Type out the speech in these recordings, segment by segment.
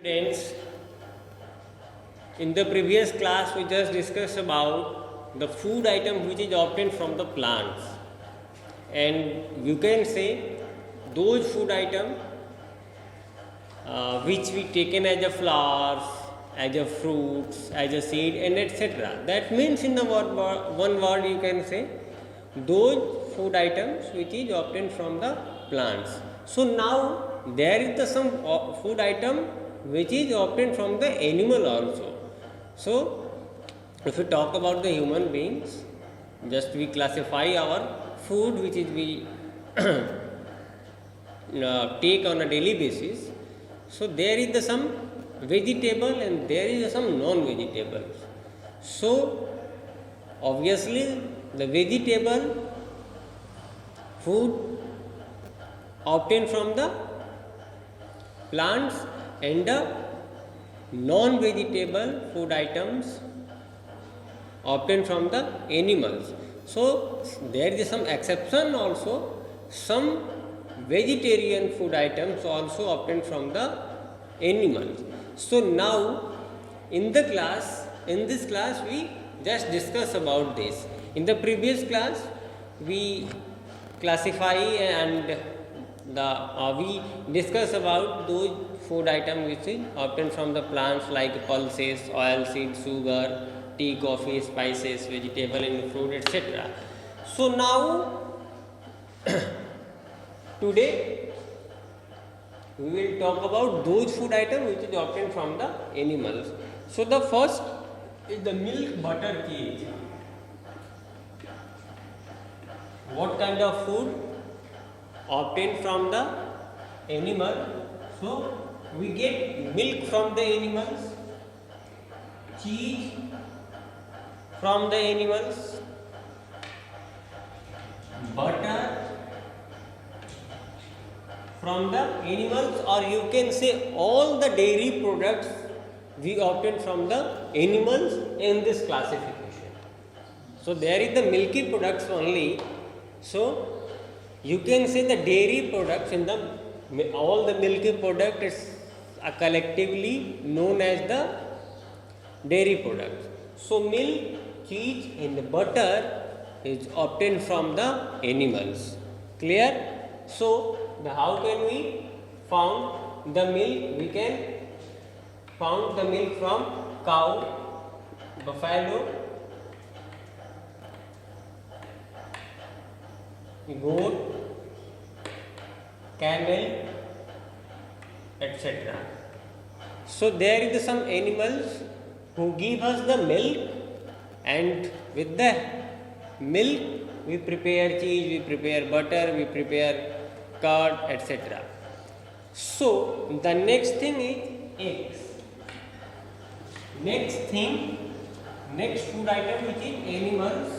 Friends, in the previous class we just discussed about the food item which is obtained from the plants, and you can say those food item which we taken as a flowers, as a fruits, as a seed, and etc. That means in the one word you can say those food items which is obtained from the plants. So now there is the some food item which is obtained from the animal also. So if we talk about the human beings, just we classify our food which is we take on a daily basis. So there is the some vegetable and there is some non-vegetables. So obviously the vegetable food obtained from the plants and the non-vegetable food items obtained from the animals. So there is some exception also, some vegetarian food items also obtained from the animals. So now in this class we just discuss about this. In the previous class we classify and we discuss about those food items which is obtained from the plants like pulses, oil seeds, sugar, tea, coffee, spices, vegetable and fruit, etc. So now today we will talk about those food items which is obtained from the animals. So the first is the milk, butter, cheese. What kind of food obtained from the animal? So we get milk from the animals, cheese from the animals, butter from the animals, or you can say all the dairy products we obtain from the animals in this classification. So there is the milky products only. So you can say the dairy products in the all the milky product is collectively known as the dairy products. So milk, cheese and butter is obtained from the animals. Clear? So how can we found the milk? We can found the milk from cow, buffalo, goat, camel, etc. So there is some animals who give us the milk, and with the milk we prepare cheese, we prepare butter, we prepare curd, etc. So the next thing is eggs. Next food item which is animals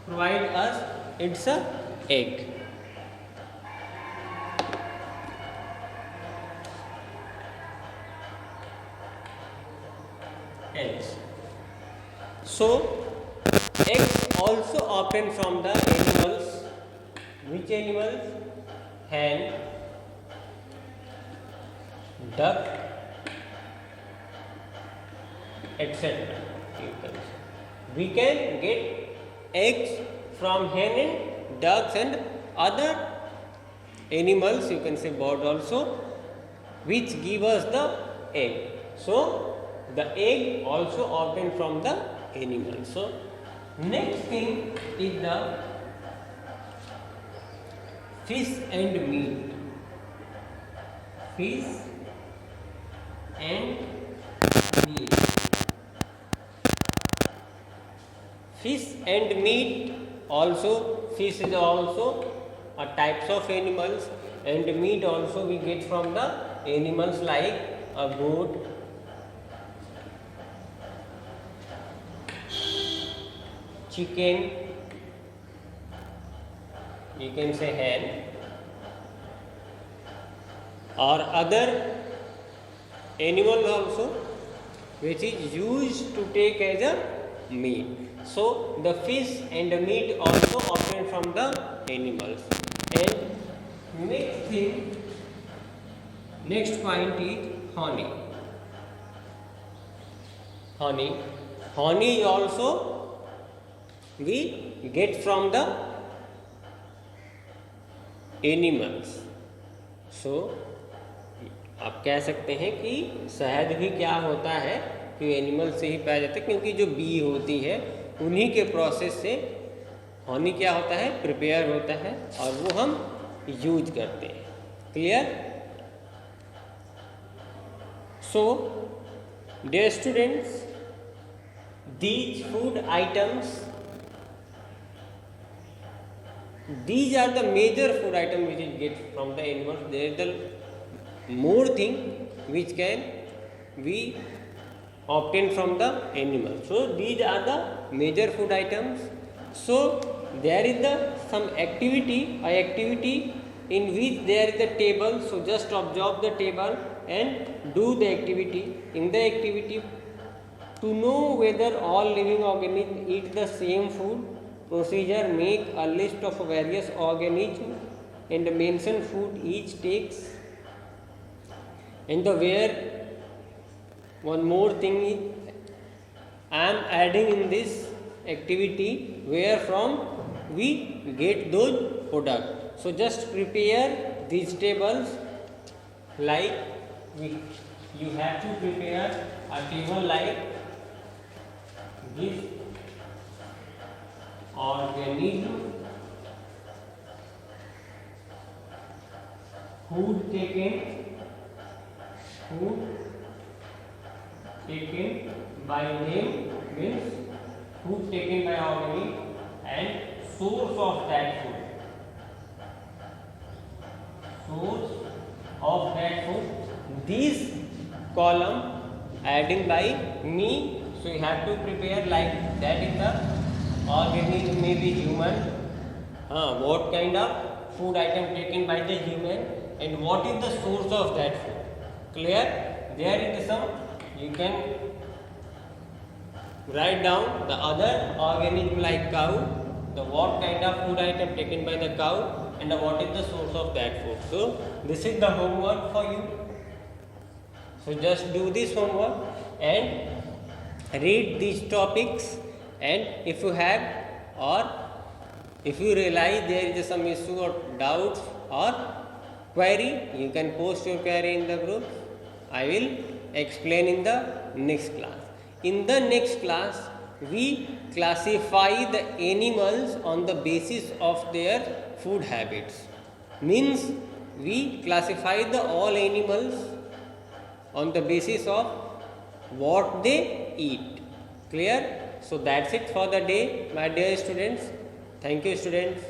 provide us, it's a egg. Eggs. So eggs also obtained from the animals. Which animals? Hen, duck, etc. We can get eggs from hen and ducks and other animals, you can say bird also, which give us the egg. So the egg also obtained from the animal. So next thing is the fish and meat. Fish and meat. Fish and meat also, fish is also a types of animals, and meat also we get from the animals like a goat, chicken, you can say hen, or other animal also which is used to take as a meat. So the fish and the meat also obtained from the animals. And next point is honey. Honey. Honey also we get from the animals. So आप कह सकते हैं कि शहद भी क्या होता है कि एनिमल से ही पाया जाता है, क्योंकि जो बी होती है उन्हीं के प्रोसेस से हनी क्या होता है, प्रिपेयर होता है और वो हम यूज करते हैं. Clear? So dear students, these food items, these are the major food item which is get from the animals. There is the more thing which can be obtained from the animal. So these are the major food items. So there is the some activity in which there is the table. So just observe the table and do the activity. In the activity, to know whether all living organisms eat the same food, procedure make a list of various organisms and mention food each takes. And the where one more thing is, I am adding in this activity where from we get those products. So just prepare these tables like you have to prepare a table like this organism, food taken by name means food taken by organism and source of that food. Source of that food. This column adding by me. So you have to prepare like that in the organism, may be human. What kind of food item taken by the human and what is the source of that food. Clear? There is some, you can write down the other organism like cow, the what kind of food item taken by the cow and what is the source of that food. So this is the homework for you. So just do this homework and read these topics, and if you have or if you realize there is some issue or doubts or query, you can post your query in the group. I will explain in the next class. In the next class, we classify the animals on the basis of their food habits. Means we classify the all animals on the basis of what they eat. Clear? So that's it for the day, my dear students. Thank you, students.